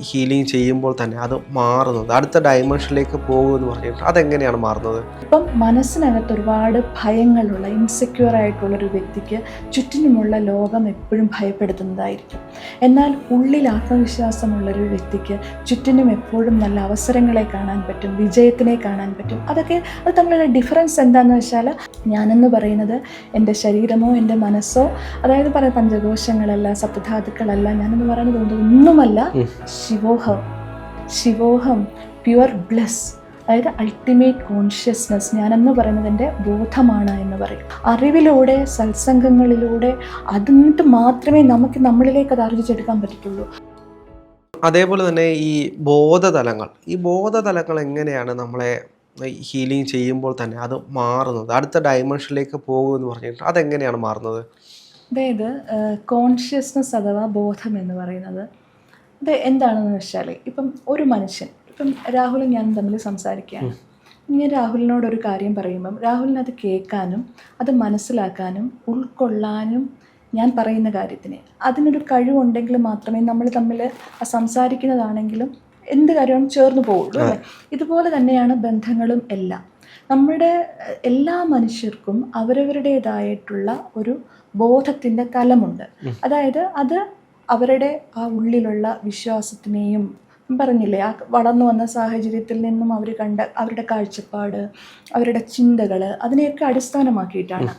Healing ചെയ്യുമ്പോൾ തന്നെ അത് മാറുന്നത്, അടുത്ത ഡയമെൻഷനിലേക്ക് പോകുമെന്ന് പറഞ്ഞിട്ട് അതെങ്ങനെയാണ് മാറുന്നത്? ഇപ്പം മനസ്സിനകത്ത് ഒരുപാട് ഭയങ്ങളുള്ള ഇൻസെക്യൂർ ആയിട്ടുള്ളൊരു വ്യക്തിക്ക് ചുറ്റിനുമുള്ള ലോകം എപ്പോഴും ഭയപ്പെടുത്തുന്നതായിരിക്കും. എന്നാൽ ഉള്ളിൽ ആത്മവിശ്വാസമുള്ളൊരു വ്യക്തിക്ക് ചുറ്റിനും എപ്പോഴും നല്ല അവസരങ്ങളെ കാണാൻ പറ്റും, വിജയത്തിനെ കാണാൻ പറ്റും. അത് തമ്മിലുള്ള ഡിഫറൻസ് എന്താണെന്ന് വെച്ചാൽ, ഞാനെന്ന് പറയുന്നത് എൻ്റെ ശരീരമോ എൻ്റെ മനസ്സോ, അതായത് പറയാം പഞ്ചകോശങ്ങളല്ല, സപ്തധാതുക്കളല്ല, ഞാനെന്ന് പറയുന്നത് ഒന്നുമല്ല, ശിവോഹം പ്യുവർ ബ്ലെസ്, അതായത് അൾട്ടിമേറ്റ് കോൺഷ്യസ്നസ്. ഞാനെന്ന് പറയുന്നത് എൻ്റെ ബോധമാണ് എന്ന് പറയും. അറിവിലൂടെ, സത്സംഗങ്ങളിലൂടെ, അതിട്ട് മാത്രമേ നമുക്ക് നമ്മളിലേക്ക് അത് ആർജിച്ചെടുക്കാൻ പറ്റത്തുള്ളൂ. അതേപോലെ തന്നെ ഈ ബോധതലങ്ങൾ എങ്ങനെയാണ് നമ്മളെ ഹീലിംഗ് ചെയ്യുമ്പോൾ തന്നെ അത് മാറുന്നത്, അടുത്ത ഡയമെൻഷനിലേക്ക് പോകുമെന്ന് പറഞ്ഞിട്ട് അതെങ്ങനെയാണ് മാറുന്നത്? അതായത് കോൺഷ്യസ്നസ് അഥവാ ബോധം എന്ന് പറയുന്നത് അത് എന്താണെന്ന് വെച്ചാൽ, ഇപ്പം ഒരു മനുഷ്യൻ, ഇപ്പം രാഹുലും ഞാനും തമ്മിൽ സംസാരിക്കുകയാണ്. ഞാൻ രാഹുലിനോടൊരു കാര്യം പറയുമ്പം രാഹുലിനത് കേൾക്കാനും അത് മനസ്സിലാക്കാനും ഉൾക്കൊള്ളാനും ഞാൻ പറയുന്ന കാര്യത്തിന് അതിനൊരു കഴിവുണ്ടെങ്കിൽ മാത്രമേ നമ്മൾ തമ്മിൽ സംസാരിക്കുന്നതാണെങ്കിലും എന്ത് കാര്യവും ചേർന്ന് പോവുള്ളൂ അല്ലേ? ഇതുപോലെ തന്നെയാണ് ബന്ധങ്ങളും എല്ലാം. നമ്മുടെ എല്ലാ മനുഷ്യർക്കും അവരവരുടേതായിട്ടുള്ള ഒരു ബോധത്തിൻ്റെ തലമുണ്ട്. അതായത് അത് അവരുടെ ആ ഉള്ളിലുള്ള വിശ്വാസത്തിനെയും, പറഞ്ഞില്ലേ, ആ വളർന്നു വന്ന സാഹചര്യത്തിൽ നിന്നും അവർ കണ്ട അവരുടെ കാഴ്ചപ്പാട്, അവരുടെ ചിന്തകൾ, അതിനെയൊക്കെ അടിസ്ഥാനമാക്കിയിട്ടാണ്.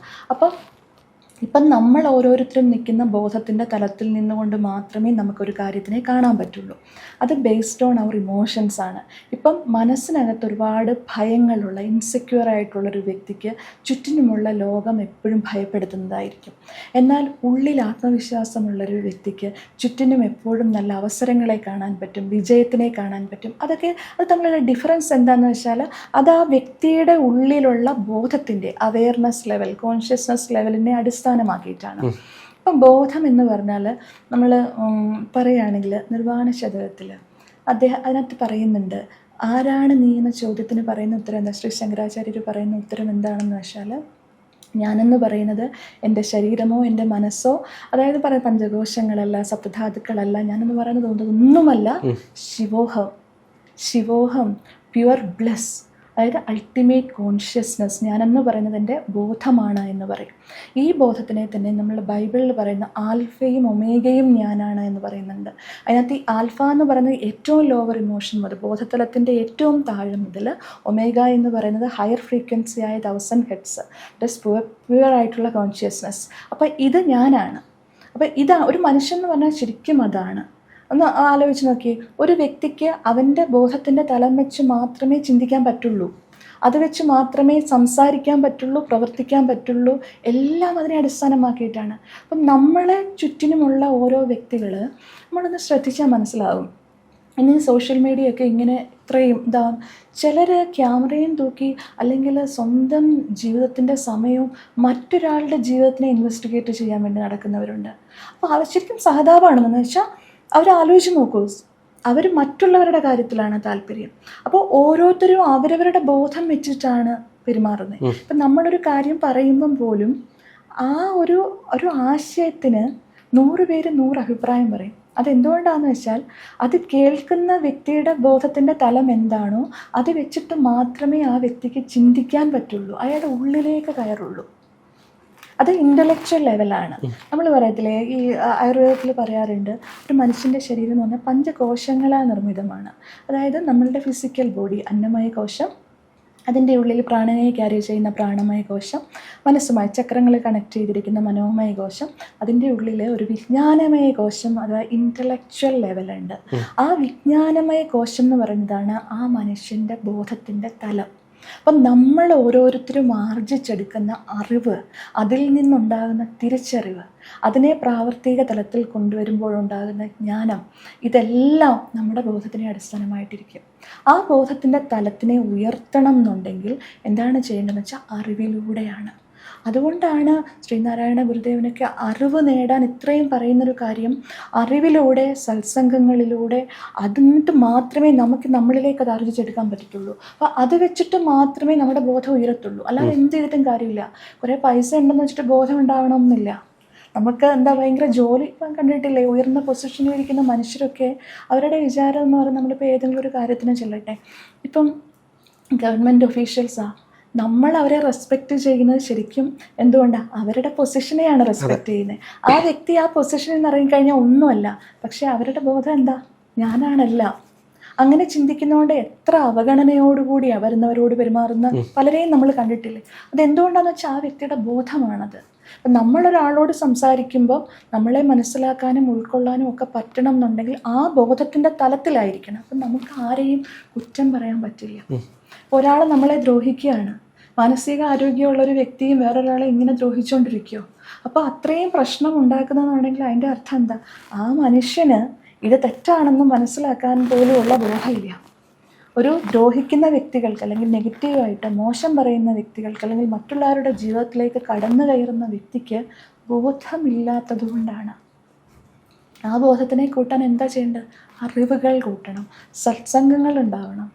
ഇപ്പം നമ്മൾ ഓരോരുത്തരും നിൽക്കുന്ന ബോധത്തിൻ്റെ തലത്തിൽ നിന്നുകൊണ്ട് മാത്രമേ നമുക്കൊരു കാര്യത്തിനെ കാണാൻ പറ്റുള്ളൂ. അത് ബേസ്ഡ് ഓൺ അവർ ഇമോഷൻസ് ആണ്. ഇപ്പം മനസ്സിനകത്ത് ഒരുപാട് ഭയങ്ങളുള്ള ഇൻസെക്യൂർ ആയിട്ടുള്ളൊരു വ്യക്തിക്ക് ചുറ്റിനുമുള്ള ലോകം എപ്പോഴും ഭയപ്പെടുത്തുന്നതായിരിക്കും. എന്നാൽ ഉള്ളിൽ ആത്മവിശ്വാസമുള്ളൊരു വ്യക്തിക്ക് ചുറ്റിനും എപ്പോഴും നല്ല അവസരങ്ങളെ കാണാൻ പറ്റും, വിജയത്തിനെ കാണാൻ പറ്റും. അത് തമ്മിലുള്ള ഡിഫറൻസ് എന്താണെന്ന് വെച്ചാൽ, അത് ആ വ്യക്തിയുടെ ഉള്ളിലുള്ള ബോധത്തിൻ്റെ അവെയർനെസ് ലെവൽ, കോൺഷ്യസ്നസ് ലെവലിനെ അടിസ്ഥാനമാക്കിയിട്ടാണ്. ഇപ്പം ബോധം എന്ന് പറഞ്ഞാൽ നമ്മൾ പറയുകയാണെങ്കിൽ നിർവാണ ശതകത്തിൽ അതിനകത്ത് പറയുന്നുണ്ട്, ആരാണ് നീ എന്ന ചോദ്യത്തിന് പറയുന്ന ഉത്തരം എന്താ? ശ്രീ ശങ്കരാചാര്യർ പറയുന്ന ഉത്തരം എന്താണെന്ന് വെച്ചാൽ, ഞാനെന്ന് പറയുന്നത് എൻ്റെ ശരീരമോ എൻ്റെ മനസ്സോ, അതായത് പറയാം പഞ്ചകോശങ്ങളല്ല, സപ്തധാതുക്കളല്ല, ഞാനെന്ന് പറയുന്നത് ഒന്നുമല്ല, ശിവോഹം പ്യുവർ ബ്ലെസ്, അതായത് അൾട്ടിമേറ്റ് കോൺഷ്യസ്നസ്. ഞാനെന്ന് പറയുന്നത് എൻ്റെ ബോധമാണ് എന്ന് പറയും. ഈ ബോധത്തിനെ തന്നെ നമ്മൾ ബൈബിളിൽ പറയുന്ന ആൽഫയും ഒമേഗയും ഞാനാണ് എന്ന് പറയുന്നുണ്ട്. അതിനകത്ത് ഈ ആൽഫ എന്ന് പറയുന്നത് ഏറ്റവും ലോവർ ഇമോഷൻ മുതൽ, ബോധതലത്തിൻ്റെ ഏറ്റവും താഴെ മുതൽ, ഒമേഗ എന്ന് പറയുന്നത് ഹയർ ഫ്രീക്വൻസി ആയ 1000 ഹെർട്സ്, ദസ് പ്യുവർ ആയിട്ടുള്ള കോൺഷ്യസ്നസ്. അപ്പോൾ ഇത് ഞാനാണ്. അപ്പോൾ ഇതാ ഒരു മനുഷ്യൻ എന്ന് പറഞ്ഞാൽ ശരിക്കും അതാണ്. ഒന്ന് ആലോചിച്ച് നോക്കി, ഒരു വ്യക്തിക്ക് അവൻ്റെ ബോധത്തിൻ്റെ തലം വെച്ച് മാത്രമേ ചിന്തിക്കാൻ പറ്റുള്ളൂ, അത് വെച്ച് മാത്രമേ സംസാരിക്കാൻ പറ്റുള്ളൂ, പ്രവർത്തിക്കാൻ പറ്റുള്ളൂ. എല്ലാം അതിനെ അടിസ്ഥാനമാക്കിയിട്ടാണ്. അപ്പം നമ്മളെ ചുറ്റിനുമുള്ള ഓരോ വ്യക്തികൾ നമ്മളൊന്ന് ശ്രദ്ധിച്ചാൽ മനസ്സിലാവും. ഇന്ന് സോഷ്യൽ മീഡിയയൊക്കെ ഇങ്ങനെ ഇത്രയും ചിലർ ക്യാമറയും തൂക്കി അല്ലെങ്കിൽ സ്വന്തം ജീവിതത്തിൻ്റെ സമയവും മറ്റൊരാളുടെ ജീവിതത്തിനെ ഇൻവെസ്റ്റിഗേറ്റ് ചെയ്യാൻ വേണ്ടി നടക്കുന്നവരുണ്ട്. അപ്പോൾ അവർ ശരിക്കും സഹതാപമാണെന്ന് വെച്ചാൽ അവരാലോചിച്ച് നോക്കൂ, അവർ മറ്റുള്ളവരുടെ കാര്യത്തിലാണ് താല്പര്യം. അപ്പോൾ ഓരോരുത്തരും അവരവരുടെ ബോധം വെച്ചിട്ടാണ് പെരുമാറുന്നത്. ഇപ്പം നമ്മളൊരു കാര്യം പറയുമ്പം പോലും ആ ഒരു ആശയത്തിന് 100 പേര് 100 അഭിപ്രായം പറയും. അതെന്തുകൊണ്ടാണെന്ന് വെച്ചാൽ, അത് കേൾക്കുന്ന വ്യക്തിയുടെ ബോധത്തിൻ്റെ തലം എന്താണോ അത് വെച്ചിട്ട് മാത്രമേ ആ വ്യക്തിക്ക് ചിന്തിക്കാൻ പറ്റുള്ളൂ, അയാളുടെ ഉള്ളിലേക്ക് കയറുള്ളൂ. അത് ഇൻ്റലക്ച്വൽ ലെവലാണ്. നമ്മൾ പറയത്തില്ലേ, ഈ ആയുർവേദത്തിൽ പറയാറുണ്ട്, ഒരു മനുഷ്യൻ്റെ ശരീരം എന്ന് പറഞ്ഞാൽ പഞ്ചകോശങ്ങളാൽ നിർമ്മിതമാണ്. അതായത് നമ്മളുടെ ഫിസിക്കൽ ബോഡി, അന്നമയ കോശം, അതിൻ്റെ ഉള്ളിൽ പ്രാണനെ ക്യാരി ചെയ്യുന്ന പ്രാണമയ കോശം, മനസ്സുമായി ചക്രങ്ങൾ കണക്ട് ചെയ്തിരിക്കുന്ന മനോമയ കോശം, അതിൻ്റെ ഉള്ളിൽ ഒരു വിജ്ഞാനമയ കോശം, അഥവാ ഇൻ്റലക്ച്വൽ ലെവലുണ്ട്. ആ വിജ്ഞാനമയ കോശം എന്ന് പറയുന്നതാണ് ആ മനുഷ്യൻ്റെ ബോധത്തിൻ്റെ തലം. അപ്പം നമ്മൾ ഓരോരുത്തരും ആർജിച്ചെടുക്കുന്ന അറിവ്, അതിൽ നിന്നുണ്ടാകുന്ന തിരിച്ചറിവ്, അതിനെ പ്രാവർത്തിക തലത്തിൽ കൊണ്ടുവരുമ്പോഴുണ്ടാകുന്ന ജ്ഞാനം, ഇതെല്ലാം നമ്മുടെ ബോധത്തിനെ അടിസ്ഥാനമായിട്ടിരിക്കും. ആ ബോധത്തിൻ്റെ തലത്തിനെ ഉയർത്തണം എന്നുണ്ടെങ്കിൽ എന്താണ് ചെയ്യേണ്ടതെന്ന് വെച്ചാൽ അറിവിലൂടെയാണ്. അതുകൊണ്ടാണ് ശ്രീനാരായണ ഗുരുദേവനൊക്കെ അറിവ് നേടാൻ ഇത്രയും പറയുന്നൊരു കാര്യം. അറിവിലൂടെ, സത്സംഗങ്ങളിലൂടെ, അതിട്ട് മാത്രമേ നമുക്ക് നമ്മളിലേക്ക് അത് ആർജിച്ചെടുക്കാൻ പറ്റത്തുള്ളൂ. അപ്പോൾ അത് വെച്ചിട്ട് മാത്രമേ നമ്മുടെ ബോധം ഉയരത്തുള്ളൂ. അല്ലാതെ എന്ത് ചെയ്തിട്ടും കാര്യമില്ല. കുറേ പൈസ ഉണ്ടെന്ന് വെച്ചിട്ട് ബോധം ഉണ്ടാവണമെന്നില്ല. നമുക്ക് എന്താ ഭയങ്കര ജോലി ഇപ്പം കണ്ടിട്ടില്ലേ, ഉയർന്ന പൊസിഷനിൽ ഇരിക്കുന്ന മനുഷ്യരൊക്കെ അവരുടെ വിചാരം എന്ന് പറയുന്നത്, നമ്മളിപ്പോൾ ഏതെങ്കിലും ഒരു കാര്യത്തിന് ചെല്ലട്ടെ, ഇപ്പം ഗവൺമെൻറ് ഒഫീഷ്യൽസാണ്, നമ്മൾ അവരെ റെസ്പെക്റ്റ് ചെയ്യുന്നത് ശരിക്കും എന്തുകൊണ്ടാണ്? അവരുടെ പൊസിഷനെയാണ് റെസ്പെക്റ്റ് ചെയ്യുന്നത്. ആ വ്യക്തി ആ പൊസിഷനിൽ നിന്ന് ഇറങ്ങിക്കഴിഞ്ഞാൽ ഒന്നുമല്ല, പക്ഷേ അവരുടെ ബോധം എന്താ? ഞാനാണല്ല. അങ്ങനെ ചിന്തിക്കുന്നതുകൊണ്ട് എത്ര അവഗണനയോടുകൂടി വരുന്നവരോട് പെരുമാറുന്ന പലരെയും നമ്മൾ കണ്ടിട്ടില്ലേ? അതെന്തുകൊണ്ടാണെന്ന് വെച്ചാൽ ആ വ്യക്തിയുടെ ബോധമാണത്. അപ്പം നമ്മളൊരാളോട് സംസാരിക്കുമ്പോൾ നമ്മളെ മനസ്സിലാക്കാനും ഉൾക്കൊള്ളാനും ഒക്കെ പറ്റണം എന്നുണ്ടെങ്കിൽ ആ ബോധത്തിൻ്റെ തലത്തിലായിരിക്കണം. അപ്പം നമുക്ക് ആരെയും കുറ്റം പറയാൻ പറ്റില്ല. ഒരാൾ നമ്മളെ ദ്രോഹിക്കുകയാണ്, മാനസിക ആരോഗ്യമുള്ളൊരു വ്യക്തിയും വേറൊരാളെ ഇങ്ങനെ ദ്രോഹിച്ചുകൊണ്ടിരിക്കുമോ? അപ്പോൾ അത്രയും പ്രശ്നം ഉണ്ടാക്കുന്നതെന്നുണ്ടെങ്കിൽ അതിൻ്റെ അർത്ഥം എന്താ? ആ മനുഷ്യന് ഇത് തെറ്റാണെന്ന് മനസ്സിലാക്കാൻ പോലുമുള്ള ബോധമില്ല. ഒരു ദ്രോഹിക്കുന്ന വ്യക്തികൾക്ക്, അല്ലെങ്കിൽ നെഗറ്റീവായിട്ട് മോശം പറയുന്ന വ്യക്തികൾക്ക്, അല്ലെങ്കിൽ മറ്റുള്ളവരുടെ ജീവിതത്തിലേക്ക് കടന്നു കയറുന്ന വ്യക്തിക്ക് ബോധമില്ലാത്തത് കൊണ്ടാണ്. ആ ബോധത്തിനെ കൂട്ടാൻ എന്താ ചെയ്യേണ്ടത്? അറിവുകൾ കൂട്ടണം, സത്സംഗങ്ങൾ ഉണ്ടാവണം.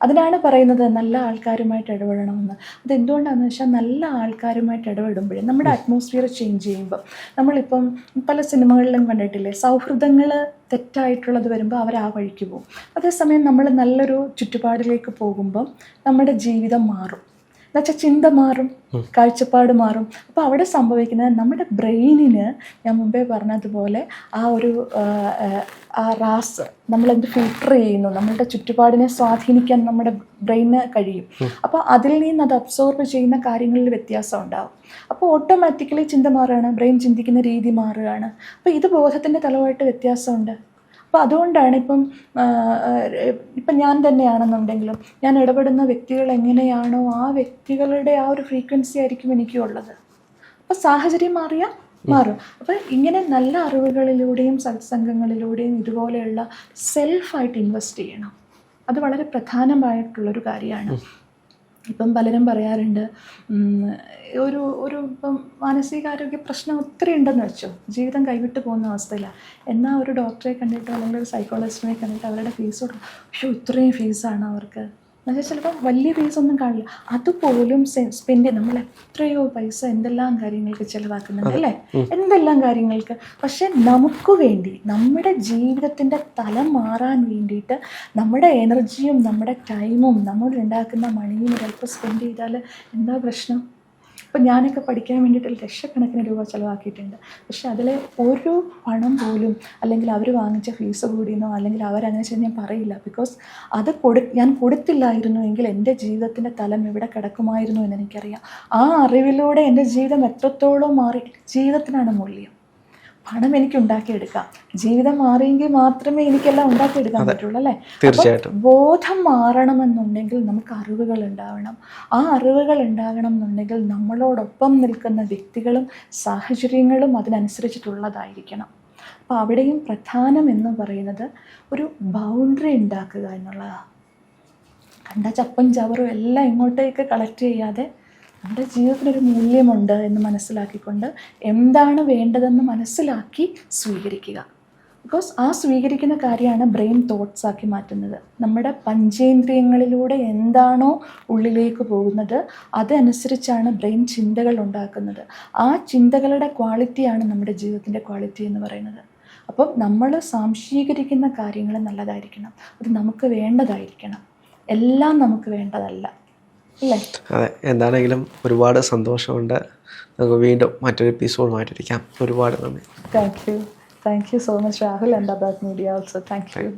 അതിനാണ് പറയുന്നത് നല്ല ആൾക്കാരുമായിട്ട് ഇടപെടണമെന്ന്. അതെന്തുകൊണ്ടാണെന്ന് വെച്ചാൽ നല്ല ആൾക്കാരുമായിട്ട് ഇടപെടുമ്പോഴേ നമ്മുടെ അറ്റ്മോസ്ഫിയർ ചേഞ്ച് ചെയ്യുമ്പോൾ, നമ്മളിപ്പം പല സിനിമകളിലും കണ്ടിട്ടില്ലേ, സൗഹൃദങ്ങൾ തെറ്റായിട്ടുള്ളത് വരുമ്പോൾ അവർ ആ വഴിക്ക് പോകും. അതേസമയം നമ്മൾ നല്ലൊരു ചുറ്റുപാടിലേക്ക് പോകുമ്പം നമ്മുടെ ജീവിതം മാറും. എന്നുവെച്ചാൽ ചിന്ത മാറും, കാഴ്ചപ്പാട് മാറും. അപ്പോൾ അവിടെ സംഭവിക്കുന്നത് നമ്മുടെ ബ്രെയിനിന്, ഞാൻ മുമ്പേ പറഞ്ഞതുപോലെ ആ ഒരു ആ റാസ് നമ്മളെന്ത് ഫിൽട്ടർ ചെയ്യുന്നു, നമ്മളുടെ ചുറ്റുപാടിനെ സ്വാധീനിക്കാൻ നമ്മുടെ ബ്രെയിന് കഴിയും. അപ്പോൾ അതിൽ നിന്ന് അത് അബ്സോർബ് ചെയ്യുന്ന കാര്യങ്ങളിൽ വ്യത്യാസം ഉണ്ടാവും. അപ്പോൾ ഓട്ടോമാറ്റിക്കലി ചിന്ത മാറുകയാണ്, ബ്രെയിൻ ചിന്തിക്കുന്ന രീതി മാറുകയാണ്. അപ്പോൾ ഇത് ബോധത്തിൻ്റെ തലമായിട്ട് വ്യത്യാസമുണ്ട്. അപ്പോൾ അതുകൊണ്ടാണ് ഇപ്പം ഞാൻ തന്നെയാണെന്നുണ്ടെങ്കിലും ഞാൻ ഇടപെടുന്ന വ്യക്തികൾ എങ്ങനെയാണോ ആ വ്യക്തികളുടെ ആ ഒരു ഫ്രീക്വൻസി ആയിരിക്കും എനിക്കുള്ളത്. അപ്പോൾ സാഹചര്യം മാറിയാൽ മാറും. അപ്പോൾ ഇങ്ങനെ നല്ല അറിവുകളിലൂടെയും സത്സംഗങ്ങളിലൂടെയും ഇതുപോലെയുള്ള സെൽഫായിട്ട് ഇൻവെസ്റ്റ് ചെയ്യണം. അത് വളരെ പ്രധാനമായിട്ടുള്ളൊരു കാര്യമാണ്. ഇപ്പം പലരും പറയാറുണ്ട്, ഇപ്പം മാനസികാരോഗ്യ പ്രശ്നം ഒത്തിരി ഉണ്ടെന്ന് വെച്ചോ, ജീവിതം കൈവിട്ട് പോകുന്ന അവസ്ഥയിലാണ്. എന്നാൽ ഒരു ഡോക്ടറെ കണ്ടിട്ടോ അല്ലെങ്കിൽ ഒരു സൈക്കോളജിസ്റ്റിനെ കണ്ടിട്ട് അവരുടെ ഫീസ് കൊടുക്കും. പക്ഷേ ഇത്രയും ഫീസാണ് അവർക്ക്. എന്നുവെച്ചാൽ ചിലപ്പോൾ വലിയ ഫീസൊന്നും കാണില്ല, അതുപോലും സ്പെൻഡ് നമ്മൾ എത്രയോ പൈസ എന്തെല്ലാം കാര്യങ്ങൾക്ക് ചിലവാക്കുന്നുണ്ട് അല്ലേ, എന്തെല്ലാം കാര്യങ്ങൾക്ക്. പക്ഷെ നമുക്ക് വേണ്ടി, നമ്മുടെ ജീവിതത്തിൻ്റെ തലം മാറാൻ വേണ്ടിയിട്ട് നമ്മുടെ എനർജിയും നമ്മുടെ ടൈമും നമ്മൾ ഉണ്ടാക്കുന്ന മണിയും ചിലപ്പോൾ സ്പെൻഡ് ചെയ്താൽ എന്താ പ്രശ്നം? ഇപ്പം ഞാനൊക്കെ പഠിക്കാൻ വേണ്ടിയിട്ട് ലക്ഷക്കണക്കിന് രൂപ ചിലവാക്കിയിട്ടുണ്ട്. പക്ഷെ അതിൽ ഒരു പണം പോലും, അല്ലെങ്കിൽ അവർ വാങ്ങിച്ച ഫീസ് കൂടിയെന്നോ അല്ലെങ്കിൽ അവരങ്ങനെ ചെയ്ത് ഞാൻ പറയില്ല. ബിക്കോസ് അത് ഞാൻ കൊടുത്തില്ലായിരുന്നു എങ്കിൽ എൻ്റെ ജീവിതത്തിൻ്റെ തലം എവിടെ കിടക്കുമായിരുന്നു എന്ന് എനിക്കറിയാം. ആ അറിവിലൂടെ എൻ്റെ ജീവിതം എത്രത്തോളം മാറി. ജീവിതത്തിനാണ് മൂല്യം. പണം എനിക്ക് ഉണ്ടാക്കിയെടുക്കാം, ജീവിതം മാറിയെങ്കിൽ മാത്രമേ എനിക്കെല്ലാം ഉണ്ടാക്കിയെടുക്കാൻ പറ്റുള്ളൂ അല്ലേ. തീർച്ചയായിട്ടും. ബോധം മാറണമെന്നുണ്ടെങ്കിൽ നമുക്ക് അറിവുകൾ ഉണ്ടാവണം. ആ അറിവുകൾ ഉണ്ടാകണം എന്നുണ്ടെങ്കിൽ നമ്മളോടൊപ്പം നിൽക്കുന്ന വ്യക്തികളും സാഹചര്യങ്ങളും അതിനനുസരിച്ചിട്ടുള്ളതായിരിക്കണം. അപ്പോൾ അവിടെയും പ്രധാനം എന്ന് പറയുന്നത് ഒരു ബൗണ്ടറി ഉണ്ടാക്കുക എന്നുള്ളതാണ്. കണ്ട ചപ്പും ചവറും എല്ലാം ഇങ്ങോട്ടേക്ക് കളക്ട് ചെയ്യാതെ നമ്മുടെ ജീവിതത്തിനൊരു മൂല്യമുണ്ട് എന്ന് മനസ്സിലാക്കിക്കൊണ്ട് എന്താണ് വേണ്ടതെന്ന് മനസ്സിലാക്കി സ്വീകരിക്കുക. ബിക്കോസ് ആ സ്വീകരിക്കുന്ന കാര്യമാണ് ബ്രെയിൻ തോട്ട്സ് ആക്കി മാറ്റുന്നത്. നമ്മുടെ പഞ്ചേന്ദ്രിയങ്ങളിലൂടെ എന്താണോ ഉള്ളിലേക്ക് പോകുന്നത് അതനുസരിച്ചാണ് ബ്രെയിൻ ചിന്തകൾ ഉണ്ടാക്കുന്നത്. ആ ചിന്തകളുടെ ക്വാളിറ്റിയാണ് നമ്മുടെ ജീവിതത്തിൻ്റെ ക്വാളിറ്റി എന്ന് പറയുന്നത്. അപ്പം നമ്മൾ സംശീകരിക്കുന്ന കാര്യങ്ങൾ നല്ലതായിരിക്കണം, അത് നമുക്ക് വേണ്ടതായിരിക്കണം. എല്ലാം നമുക്ക് വേണ്ടതല്ല അല്ലേ? അതെ. എന്താണെങ്കിലും ഒരുപാട് സന്തോഷമുണ്ട്. നമുക്ക് വീണ്ടും മറ്റൊരു എപ്പിസോഡുമായിട്ടിരിക്കാം. ഒരുപാട് നന്ദി. Thank you so much Rahul, and Abak media also. Thank U.